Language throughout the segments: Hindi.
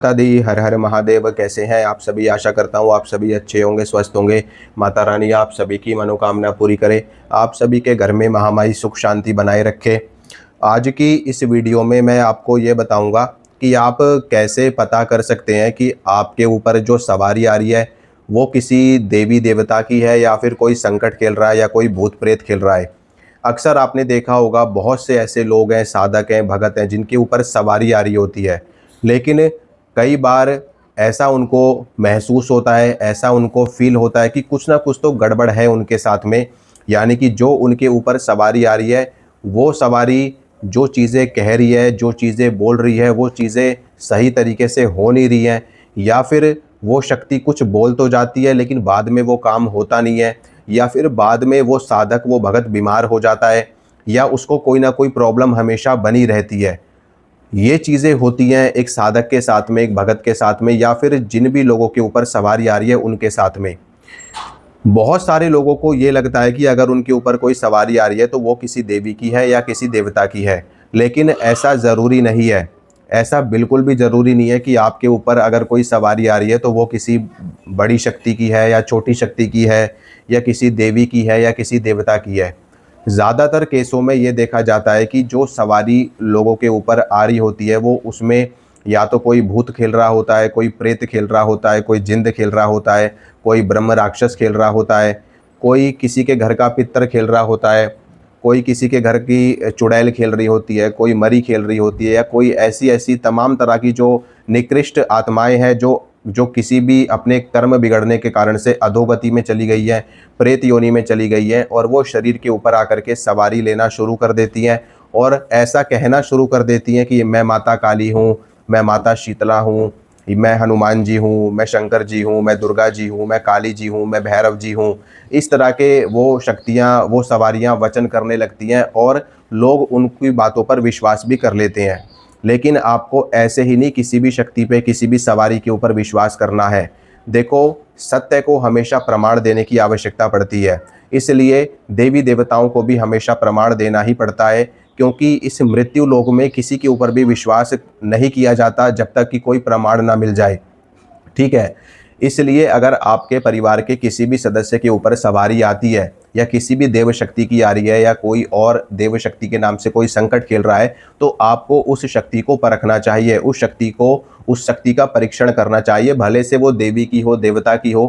माता दी हर हर महादेव। कैसे हैं आप सभी? आशा करता हूँ आप सभी अच्छे होंगे, स्वस्थ होंगे। माता रानी आप सभी की मनोकामना पूरी करे, आप सभी के घर में महामाई सुख शांति बनाए रखे। आज की इस वीडियो में मैं आपको ये बताऊंगा कि आप कैसे पता कर सकते हैं कि आपके ऊपर जो सवारी आ रही है वो किसी देवी देवता की है या फिर कोई संकट खेल रहा है या कोई भूत प्रेत खेल रहा है। अक्सर आपने देखा होगा, बहुत से ऐसे लोग हैं, साधक हैं, भगत हैं, जिनके ऊपर सवारी आ रही होती है, लेकिन कई बार ऐसा उनको महसूस होता है, ऐसा उनको फील होता है कि कुछ ना कुछ तो गड़बड़ है उनके साथ में। यानी कि जो उनके ऊपर सवारी आ रही है, वो सवारी जो चीज़ें कह रही है, जो चीज़ें बोल रही है, वो चीज़ें सही तरीके से हो नहीं रही हैं, या फिर वो शक्ति कुछ बोल तो जाती है लेकिन बाद में वो काम होता नहीं है, या फिर बाद में वो साधक, वो भगत बीमार हो जाता है, या उसको कोई ना कोई प्रॉब्लम हमेशा बनी रहती है। ये चीज़ें होती हैं एक साधक के साथ में, एक भगत के साथ में, या फिर जिन भी लोगों के ऊपर सवारी आ रही है उनके साथ में। बहुत सारे लोगों को ये लगता है कि अगर उनके ऊपर कोई सवारी आ रही है तो वो किसी देवी की है या किसी देवता की है, लेकिन ऐसा ज़रूरी नहीं है। ऐसा बिल्कुल भी ज़रूरी नहीं है कि आपके ऊपर अगर कोई सवारी आ रही है तो वो किसी बड़ी शक्ति की है या छोटी शक्ति की है, या किसी देवी की है या किसी देवता की है। ज़्यादातर केसों में ये देखा जाता है कि जो सवारी लोगों के ऊपर आ रही होती है वो उसमें या तो कोई भूत खेल रहा होता है, कोई प्रेत खेल रहा होता है, कोई जिंद खेल रहा होता है, कोई ब्रह्म राक्षस खेल रहा होता है, कोई किसी के घर का पितर खेल रहा होता है, कोई किसी के घर की चुड़ैल खेल रही होती है, कोई मरी खेल रही होती है, या कोई ऐसी ऐसी तमाम तरह की जो निकृष्ट आत्माएं हैं, जो जो किसी भी अपने कर्म बिगड़ने के कारण से अधोगति में चली गई है, प्रेत योनि में चली गई है, और वो शरीर के ऊपर आकर के सवारी लेना शुरू कर देती हैं और ऐसा कहना शुरू कर देती हैं कि मैं माता काली हूँ, मैं माता शीतला हूँ, मैं हनुमान जी हूँ, मैं शंकर जी हूँ, मैं दुर्गा जी हूँ, मैं काली जी हूँ, मैं भैरव जी हूँ। इस तरह के वो शक्तियाँ, वो सवारियाँ वचन करने लगती हैं और लोग उनकी बातों पर विश्वास भी कर लेते हैं। लेकिन आपको ऐसे ही नहीं किसी भी शक्ति पे, किसी भी सवारी के ऊपर विश्वास करना है। देखो, सत्य को हमेशा प्रमाण देने की आवश्यकता पड़ती है, इसलिए देवी देवताओं को भी हमेशा प्रमाण देना ही पड़ता है, क्योंकि इस मृत्यु लोक में किसी के ऊपर भी विश्वास नहीं किया जाता जब तक कि कोई प्रमाण ना मिल जाए। ठीक है? इसलिए अगर आपके परिवार के किसी भी सदस्य के ऊपर सवारी आती है, या किसी भी देव शक्ति की आ रही है, या कोई और देव शक्ति के नाम से कोई संकट खेल रहा है, तो आपको उस शक्ति को परखना चाहिए, उस शक्ति का परीक्षण करना चाहिए, भले से वो देवी की हो, देवता की हो।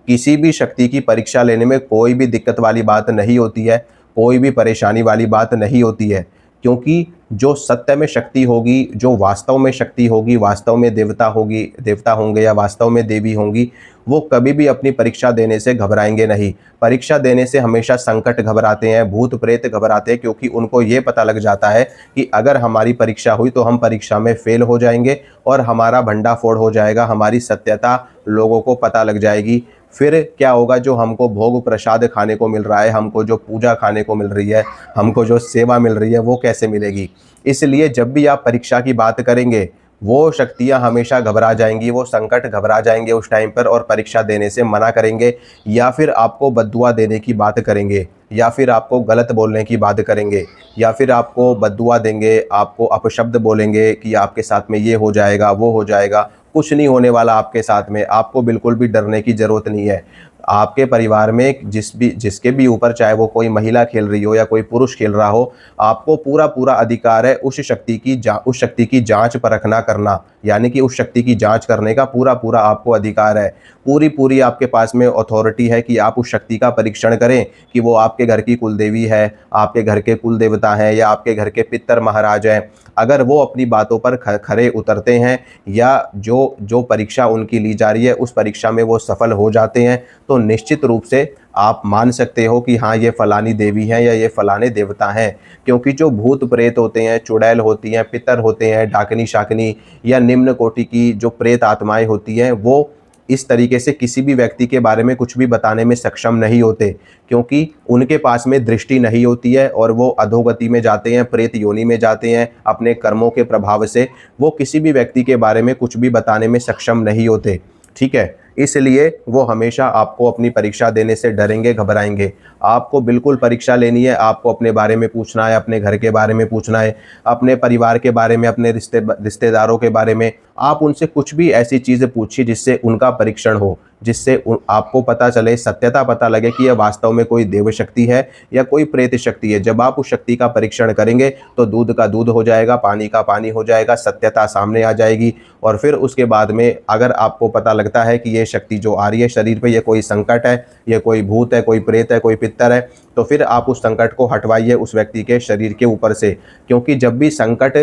किसी भी शक्ति की परीक्षा लेने में कोई भी दिक्कत वाली बात नहीं होती है, कोई भी परेशानी वाली बात नहीं होती है, क्योंकि जो सत्य में शक्ति होगी, जो वास्तव में शक्ति होगी, वास्तव में देवता होगी, देवता होंगे या वास्तव में देवी होंगी, वो कभी भी अपनी परीक्षा देने से घबराएंगे नहीं। परीक्षा देने से हमेशा संकट घबराते हैं, भूत प्रेत घबराते हैं, क्योंकि उनको ये पता लग जाता है कि अगर हमारी परीक्षा हुई तो हम परीक्षा में फेल हो जाएंगे और हमारा भंडाफोड़ हो जाएगा, हमारी सत्यता लोगों को पता लग जाएगी। फिर क्या होगा? जो हमको भोग प्रसाद खाने को मिल रहा है, हमको जो पूजा खाने को मिल रही है, हमको जो सेवा मिल रही है, वो कैसे मिलेगी? इसलिए जब भी आप परीक्षा की बात करेंगे, वो शक्तियाँ हमेशा घबरा जाएंगी, वो संकट घबरा जाएंगे उस टाइम पर और परीक्षा देने से मना करेंगे, या फिर आपको बद्दुआ देने की बात करेंगे, या फिर आपको गलत बोलने की बात करेंगे, या फिर आपको बद्दुआ देंगे, आपको अपशब्द बोलेंगे कि आपके साथ में ये हो जाएगा, वो हो जाएगा। कुछ नहीं होने वाला आपके साथ में, आपको बिल्कुल भी डरने की ज़रूरत नहीं है। आपके परिवार में जिसके भी ऊपर, चाहे वो कोई महिला खेल रही हो या कोई पुरुष खेल रहा हो, आपको पूरा पूरा अधिकार है उस शक्ति की जांच परखना करना, यानी कि उस शक्ति की जांच करने का पूरा पूरा आपको अधिकार है। पूरी पूरी आपके पास में अथॉरिटी है कि आप उस शक्ति का परीक्षण करें कि वो आपके घर की कुल देवी है, आपके घर के कुल देवता हैं, या आपके घर के पितर महाराज हैं। अगर वो अपनी बातों पर खरे उतरते हैं, या जो जो परीक्षा उनकी ली जा रही है उस परीक्षा में वो सफल हो जाते हैं, तो निश्चित रूप से आप मान सकते हो कि हाँ, ये फलानी देवी हैं या ये फलाने देवता हैं। क्योंकि जो भूत प्रेत होते हैं, चुड़ैल होती हैं, पितर होते हैं, डाकनी शाकनी या निम्न कोटि की जो प्रेत आत्माएं होती हैं, वो इस तरीके से किसी भी व्यक्ति के बारे में कुछ भी बताने में सक्षम नहीं होते, क्योंकि उनके पास में दृष्टि नहीं होती है और वो अधोगति में जाते हैं, प्रेत योनि में जाते हैं। अपने कर्मों के प्रभाव से वो किसी भी व्यक्ति के बारे में कुछ भी बताने में सक्षम नहीं होते। ठीक है? इसलिए वो हमेशा आपको अपनी परीक्षा देने से डरेंगे, घबराएंगे। आपको बिल्कुल परीक्षा लेनी है, आपको अपने बारे में पूछना है, अपने घर के बारे में पूछना है, अपने परिवार के बारे में, अपने रिश्तेदारों के बारे में आप उनसे कुछ भी ऐसी चीज़ पूछिए जिससे उनका परीक्षण हो, जिससे आपको पता चले, सत्यता पता लगे कि यह वास्तव में कोई देव शक्ति है या कोई प्रेत शक्ति है। जब आप उस शक्ति का परीक्षण करेंगे तो दूध का दूध हो जाएगा, पानी का पानी हो जाएगा, सत्यता सामने आ जाएगी। और फिर उसके बाद में अगर आपको पता लगता है कि ये शक्ति जो आ रही है शरीर पे, ये कोई संकट है, ये कोई भूत है, कोई प्रेत है, कोई पित्तर है, तो फिर आप उस संकट को हटवाइए उस व्यक्ति के शरीर के ऊपर से। क्योंकि जब भी संकट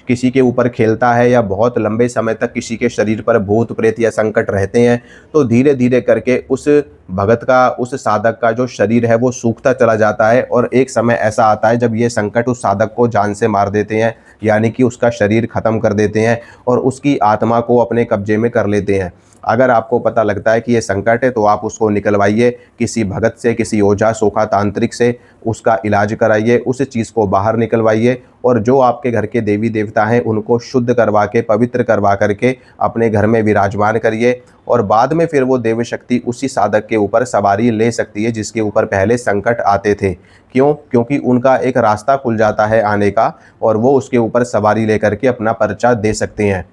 किसी के ऊपर खेलता है या बहुत लंबे समय तक किसी के शरीर पर भूत प्रेत या संकट रहते हैं, तो धीरे धीरे करके उस भगत का, उस साधक का जो शरीर है वो सूखता चला जाता है। और एक समय ऐसा आता है जब ये संकट उस साधक को जान से मार देते हैं, यानी कि उसका शरीर खत्म कर देते हैं और उसकी आत्मा को अपने कब्जे में कर लेते हैं। अगर आपको पता लगता है कि ये संकट है तो आप उसको निकलवाइए किसी भगत से, किसी ओझा सोखा तांत्रिक से, उसका इलाज कराइए, उस चीज़ को बाहर निकलवाइए। और जो आपके घर के देवी देवता हैं उनको शुद्ध करवा के, पवित्र करवा करके अपने घर में विराजमान करिए। और बाद में फिर वो देव शक्ति उसी साधक के ऊपर सवारी ले सकती है जिसके ऊपर पहले संकट आते थे। क्यों? क्योंकि उनका एक रास्ता खुल जाता है आने का और वो उसके ऊपर सवारी लेकर के अपना पर्चा दे सकते हैं।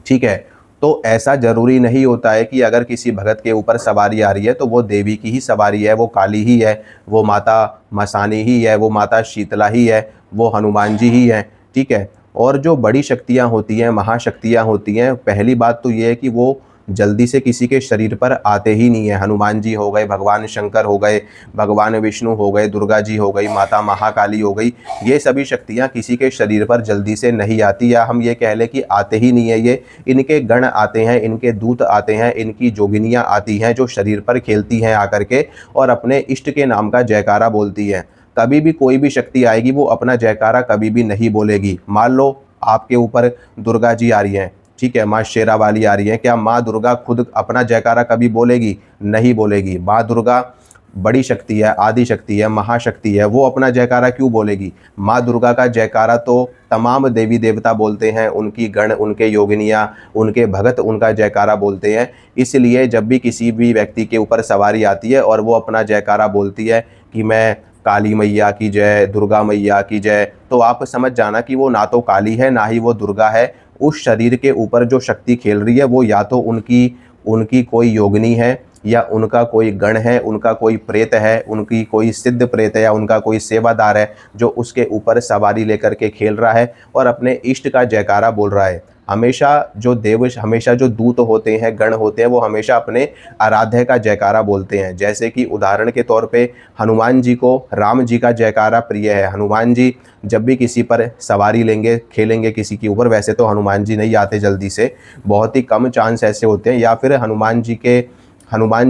ठीक है, तो ऐसा ज़रूरी नहीं होता है कि अगर किसी भगत के ऊपर सवारी आ रही है तो वो देवी की ही सवारी है, वो काली ही है, वो माता मसानी ही है, वो माता शीतला ही है, वो हनुमान जी ही हैं। ठीक है, और जो बड़ी शक्तियाँ होती हैं, महाशक्तियाँ होती हैं, पहली बात तो ये है कि वो जल्दी से किसी के शरीर पर आते ही नहीं है। हनुमान जी हो गए, भगवान शंकर हो गए, भगवान विष्णु हो गए, दुर्गा जी हो गई, माता महाकाली हो गई, ये सभी शक्तियाँ किसी के शरीर पर जल्दी से नहीं आती, या हम ये कह लें कि आते ही नहीं है। ये इनके गण आते हैं, इनके दूत आते हैं, इनकी जोगिनियाँ आती हैं जो शरीर पर खेलती हैं आकर के और अपने इष्ट के नाम का जयकारा बोलती हैं। कभी भी कोई भी शक्ति आएगी वो अपना जयकारा कभी भी नहीं बोलेगी। मान लो आपके ऊपर दुर्गा जी आ रही हैं, ठीक है, माँ शेरा वाली आ रही है, क्या माँ दुर्गा खुद अपना जयकारा कभी बोलेगी? नहीं बोलेगी। माँ दुर्गा बड़ी शक्ति है, आदि शक्ति है, महाशक्ति है, वो अपना जयकारा क्यों बोलेगी? माँ दुर्गा का जयकारा तो तमाम देवी देवता बोलते हैं, उनकी गण, उनके योगिनियाँ, उनके भगत उनका जयकारा बोलते हैं। इसलिए जब भी किसी भी व्यक्ति के ऊपर सवारी आती है और वो अपना जयकारा बोलती है कि मैं काली मैया की जय, दुर्गा मैया की जय, तो आप समझ जाना कि वो ना तो काली है ना ही वो दुर्गा है। उस शरीर के ऊपर जो शक्ति खेल रही है वो या तो उनकी उनकी कोई योगिनी है, या उनका कोई गण है, उनका कोई प्रेत है, उनकी कोई सिद्ध प्रेत है, या उनका कोई सेवादार है जो उसके ऊपर सवारी लेकर के खेल रहा है और अपने इष्ट का जयकारा बोल रहा है। हमेशा जो दूत होते हैं, गण होते हैं, वो हमेशा अपने आराध्य का जयकारा बोलते हैं। जैसे कि उदाहरण के तौर पे हनुमान जी को राम जी का जयकारा प्रिय है। हनुमान जी जब भी किसी पर सवारी लेंगे, खेलेंगे किसी के ऊपर, वैसे तो हनुमान जी नहीं आते जल्दी से, बहुत ही कम चांस ऐसे होते हैं, या फिर हनुमान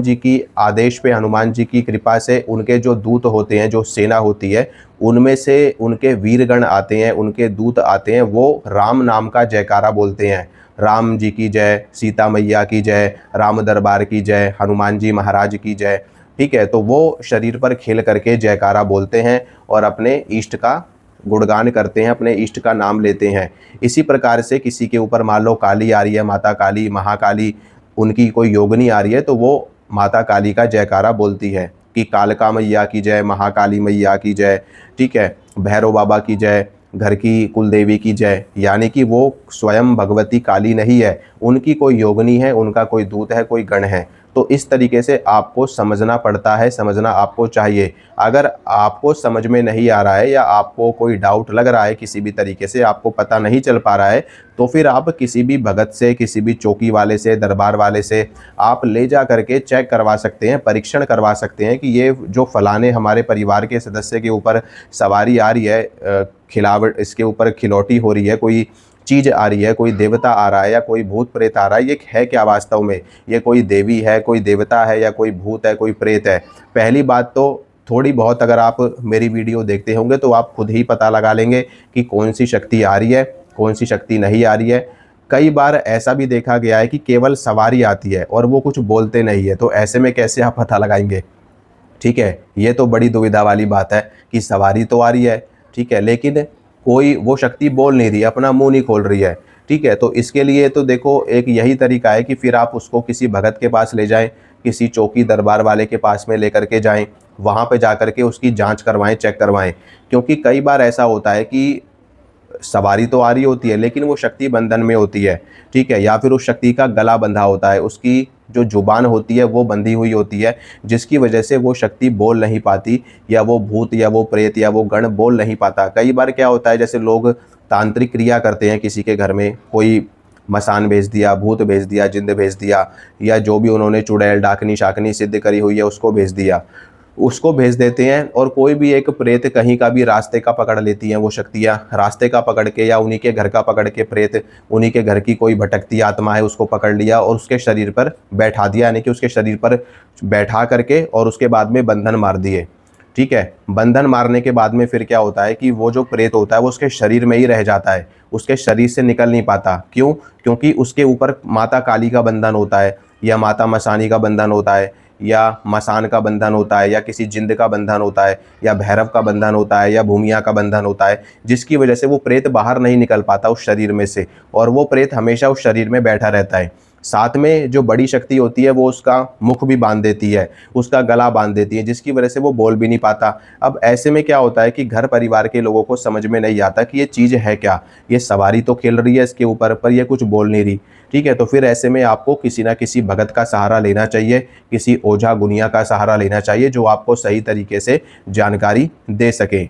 जी की आदेश पे, हनुमान जी की कृपा से उनके जो दूत होते हैं, जो सेना होती है, उनमें से उनके वीरगण आते हैं, उनके दूत आते हैं, वो राम नाम का जयकारा बोलते हैं। राम जी की जय, सीता मैया की जय, राम दरबार की जय, हनुमान जी महाराज की जय। ठीक है, तो वो शरीर पर खेल करके जयकारा बोलते हैं और अपने इष्ट का गुणगान करते हैं, अपने इष्ट का नाम लेते हैं। इसी प्रकार से किसी के ऊपर मान लो काली आ रही है, माता काली, महाकाली, उनकी कोई योगिनी आ रही है, तो वो माता काली का जयकारा बोलती है कि कालका मैया की जय, महाकाली मैया की जय, ठीक है, भैरव बाबा की जय, घर की कुलदेवी की जय। यानी कि वो स्वयं भगवती काली नहीं है, उनकी कोई योगिनी है, उनका कोई दूत है, कोई गण है। तो इस तरीके से आपको समझना पड़ता है, समझना आपको चाहिए। अगर आपको समझ में नहीं आ रहा है या आपको कोई डाउट लग रहा है, किसी भी तरीके से आपको पता नहीं चल पा रहा है, तो फिर आप किसी भी भगत से, किसी भी चौकी वाले से, दरबार वाले से आप ले जा करके चेक करवा सकते हैं, परीक्षण करवा सकते हैं कि ये जो फलाने हमारे परिवार के सदस्य के ऊपर सवारी आ रही है, खिलावट, इसके ऊपर खिलौटी हो रही है, कोई चीज़ आ रही है, कोई देवता आ रहा है या कोई भूत प्रेत आ रहा है, ये है क्या वास्तव में? ये कोई देवी है, कोई देवता है, या कोई भूत है, कोई प्रेत है? पहली बात तो थोड़ी बहुत अगर आप मेरी वीडियो देखते होंगे तो आप खुद ही पता लगा लेंगे कि कौन सी शक्ति आ रही है, कौन सी शक्ति नहीं आ रही है। कई बार ऐसा भी देखा गया है कि केवल सवारी आती है और वो कुछ बोलते नहीं है, तो ऐसे में कैसे आप पता लगाएंगे? ठीक है, ये तो बड़ी दुविधा वाली बात है कि सवारी तो आ रही है, ठीक है, लेकिन कोई वो शक्ति बोल नहीं रही, अपना मुंह नहीं खोल रही है। ठीक है, तो इसके लिए तो देखो एक यही तरीका है कि फिर आप उसको किसी भगत के पास ले जाएं, किसी चौकी दरबार वाले के पास में लेकर के जाएं, वहाँ पे जा कर के उसकी जांच करवाएं, चेक करवाएं। क्योंकि कई बार ऐसा होता है कि सवारी तो आ रही होती है लेकिन वो शक्ति बंधन में होती है, ठीक है, या फिर उस शक्ति का गला बंधा होता है, उसकी जो जुबान होती है वो बंधी हुई होती है, जिसकी वजह से वो शक्ति बोल नहीं पाती, या वो भूत या वो प्रेत या वो गण बोल नहीं पाता। कई बार क्या होता है, जैसे लोग तांत्रिक क्रिया करते हैं किसी के घर में, कोई मसान भेज दिया, भूत भेज दिया, जिंद भेज दिया, या जो भी उन्होंने चुड़ैल डाकनी शाकनी सिद्ध करी हुई है उसको भेज दिया, उसको भेज देते हैं। और कोई भी एक प्रेत कहीं का भी रास्ते का पकड़ लेती हैं वो शक्तियाँ, रास्ते का पकड़ के या उन्हीं के घर का पकड़ के, प्रेत उन्हीं के घर की कोई भटकती आत्मा है उसको पकड़ लिया और उसके शरीर पर बैठा दिया, यानी कि उसके शरीर पर बैठा करके और उसके बाद में बंधन मार दिए, ठीक है। बंधन मारने के बाद में फिर क्या होता है कि वो जो प्रेत होता है वो उसके शरीर में ही रह जाता है, उसके शरीर से निकल नहीं पाता। क्यों? क्योंकि उसके ऊपर माता काली का बंधन होता है, या माता मसानी का बंधन होता है, या मसान का बंधन होता है, या किसी जिंद का बंधन होता है, या भैरव का बंधन होता है, या भूमिया का बंधन होता है, जिसकी वजह से वो प्रेत बाहर नहीं निकल पाता उस शरीर में से, और वो प्रेत हमेशा उस शरीर में बैठा रहता है। साथ में जो बड़ी शक्ति होती है वो उसका मुख भी बांध देती है, उसका गला बांध देती है, जिसकी वजह से वो बोल भी नहीं पाता। अब ऐसे में क्या होता है कि घर परिवार के लोगों को समझ में नहीं आता कि ये चीज़ है क्या, ये सवारी तो खेल रही है इसके ऊपर पर ये कुछ बोल नहीं रही, ठीक है। तो फिर ऐसे में आपको किसी ना किसी भगत का सहारा लेना चाहिए, किसी ओझा गुनिया का सहारा लेना चाहिए जो आपको सही तरीके से जानकारी दे सके,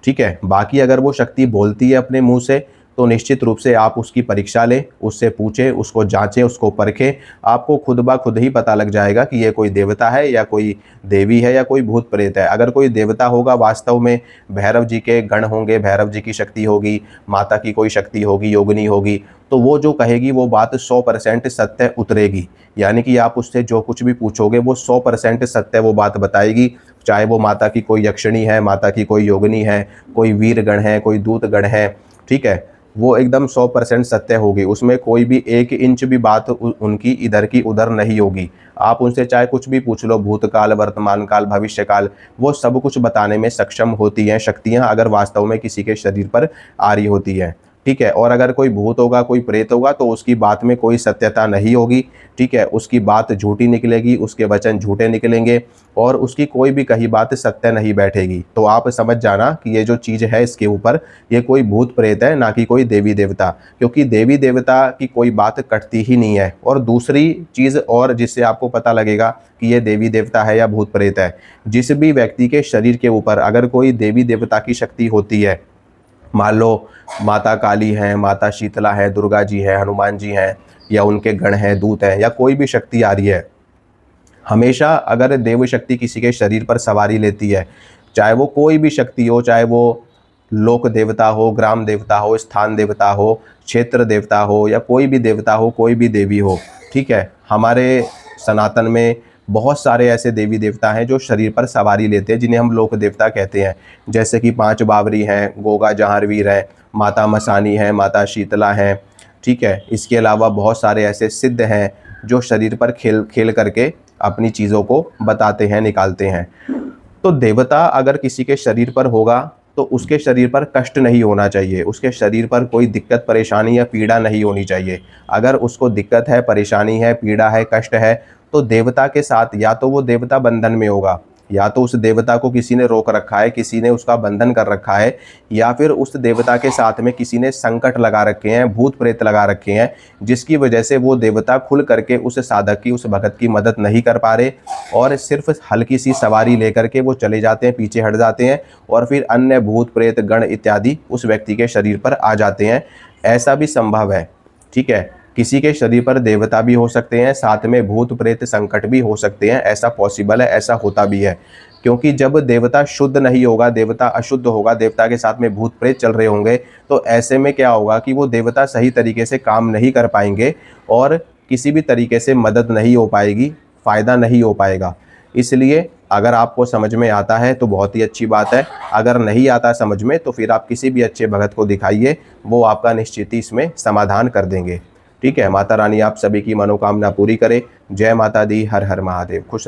ठीक है। बाकी अगर वो शक्ति बोलती है अपने मुंह से तो निश्चित रूप से आप उसकी परीक्षा लें, उससे पूछें, उसको जांचें, उसको परखें, आपको खुद ब खुद ही पता लग जाएगा कि ये कोई देवता है या कोई देवी है या कोई भूत प्रेत है। अगर कोई देवता होगा वास्तव में भैरव जी के गण होंगे, भैरव जी की शक्ति होगी, माता की कोई शक्ति होगी, योगिनी होगी, तो वो जो कहेगी वो बात 100% सत्य उतरेगी, यानी कि आप उससे जो कुछ भी पूछोगे वो 100% सत्य वो बात बताएगी। चाहे वो माता की कोई यक्षिणी है, माता की कोई योगिनी है, कोई वीर गण है, कोई दूत गण है, ठीक है, वो एकदम 100% सत्य होगी, उसमें कोई भी 1 इंच भी बात उनकी इधर की उधर नहीं होगी। आप उनसे चाहे कुछ भी पूछ लो, भूतकाल, वर्तमान काल, भविष्य काल, वो सब कुछ बताने में सक्षम होती हैं शक्तियाँ, अगर वास्तव में किसी के शरीर पर आ रही होती है, ठीक है। और अगर कोई भूत होगा, कोई प्रेत होगा तो उसकी बात में कोई सत्यता नहीं होगी, ठीक है, उसकी बात झूठी निकलेगी, उसके वचन झूठे निकलेंगे और उसकी कोई भी कही बात सत्य नहीं बैठेगी। तो आप समझ जाना कि ये जो चीज़ है इसके ऊपर ये कोई भूत प्रेत है, ना कि कोई देवी देवता, क्योंकि देवी देवता की कोई बात कटती ही नहीं है। और दूसरी चीज़ और जिससे आपको पता लगेगा कि ये देवी देवता है या भूत प्रेत है, जिस भी व्यक्ति के शरीर के ऊपर अगर कोई देवी देवता की शक्ति होती है, मान लो माता काली हैं, माता शीतला है, दुर्गा जी है, हनुमान जी हैं, या उनके गण हैं, दूत हैं, या कोई भी शक्ति आ रही है, हमेशा अगर देव शक्ति किसी के शरीर पर सवारी लेती है, चाहे वो कोई भी शक्ति हो, चाहे वो लोक देवता हो, ग्राम देवता हो, स्थान देवता हो, क्षेत्र देवता हो, या कोई भी देवता हो, कोई भी देवी हो, ठीक है। हमारे सनातन में बहुत सारे ऐसे देवी देवता हैं जो शरीर पर सवारी लेते हैं, जिन्हें हम लोक देवता कहते हैं, जैसे कि 5 बावरी हैं, गोगा जहांरवीर हैं, माता मसानी हैं, माता शीतला हैं, ठीक है। इसके अलावा बहुत सारे ऐसे सिद्ध हैं जो शरीर पर खेल खेल करके अपनी चीज़ों को बताते हैं, निकालते हैं। तो देवता अगर किसी के शरीर पर होगा तो उसके शरीर पर कष्ट नहीं होना चाहिए, उसके शरीर पर कोई दिक्कत परेशानी या पीड़ा नहीं होनी चाहिए। अगर उसको दिक्कत है, परेशानी है, पीड़ा है, कष्ट है, तो देवता के साथ या तो वो देवता बंधन में होगा, या तो उस देवता को किसी ने रोक रखा है, किसी ने उसका बंधन कर रखा है, या फिर उस देवता के साथ में किसी ने संकट लगा रखे हैं, भूत प्रेत लगा रखे हैं, जिसकी वजह से वो देवता खुल करके उस साधक की, उस भगत की मदद नहीं कर पा रहे, और सिर्फ हल्की सी सवारी लेकर के वो चले जाते हैं, पीछे हट जाते हैं, और फिर अन्य भूत प्रेत गण इत्यादि उस व्यक्ति के शरीर पर आ जाते हैं। ऐसा भी संभव है, ठीक है। किसी के शरीर पर देवता भी हो सकते हैं, साथ में भूत प्रेत संकट भी हो सकते हैं, ऐसा पॉसिबल है, ऐसा होता भी है। क्योंकि जब देवता शुद्ध नहीं होगा, देवता अशुद्ध होगा, देवता के साथ में भूत प्रेत चल रहे होंगे, तो ऐसे में क्या होगा कि वो देवता सही तरीके से काम नहीं कर पाएंगे और किसी भी तरीके से मदद नहीं हो पाएगी, फ़ायदा नहीं हो पाएगा। इसलिए अगर आपको समझ में आता है तो बहुत ही अच्छी बात है, अगर नहीं आता समझ में तो फिर आप किसी भी अच्छे भगत को दिखाइए, वो आपका निश्चित ही इसमें समाधान कर देंगे, ठीक है। माता रानी आप सभी की मनोकामना पूरी करे। जय माता दी, हर हर महादेव। खुश